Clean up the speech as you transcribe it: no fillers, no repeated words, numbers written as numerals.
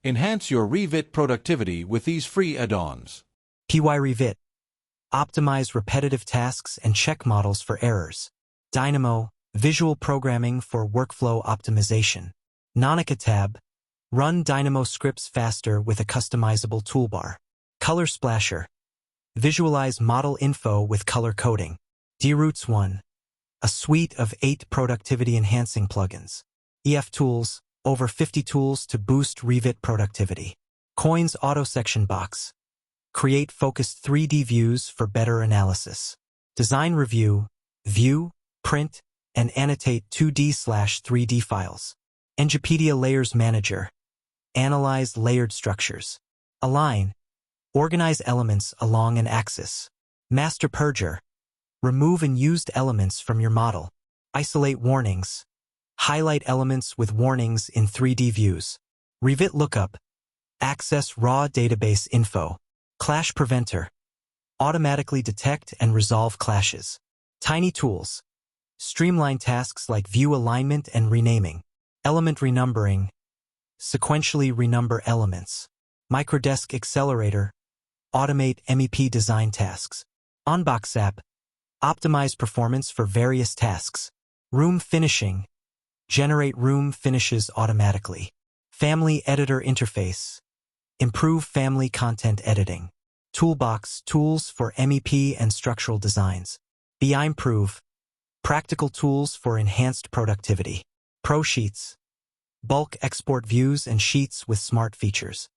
Enhance your Revit productivity with these free add-ons. PyRevit. Optimize repetitive tasks and check models for errors. Dynamo. Visual programming for workflow optimization. Nonica Tab. Run Dynamo scripts faster with a customizable toolbar. Color Splasher. Visualize model info with color coding. DiRootsOne. A suite of 8 productivity-enhancing plugins. EF Tools. Over 50 tools to boost Revit productivity. Coins Auto Section Box. Create focused 3D views for better analysis. Design Review. View, print, and annotate 2D/3D files. Engipedia Layers Manager. Analyze layered structures. Align. Organize elements along an axis. Master Purger. Remove unused elements from your model. Isolate warnings. Highlight elements with warnings in 3D views. Revit Lookup. Access raw database info. Clash Preventor. Automatically detect and resolve clashes. Tiny Tools. Streamline tasks like view alignment and renaming. Element renumbering. Sequentially renumber elements. Microdesk Accelerator. Automate MEP design tasks. Onbox app. Optimize performance for various tasks. Room Finishing. Generate room finishes automatically. Family Editor Interface. Improve family content editing. Toolbox. Tools for MEP and structural designs. BI Improve. Practical tools for enhanced productivity. Pro Sheets. Bulk export views and sheets with smart features.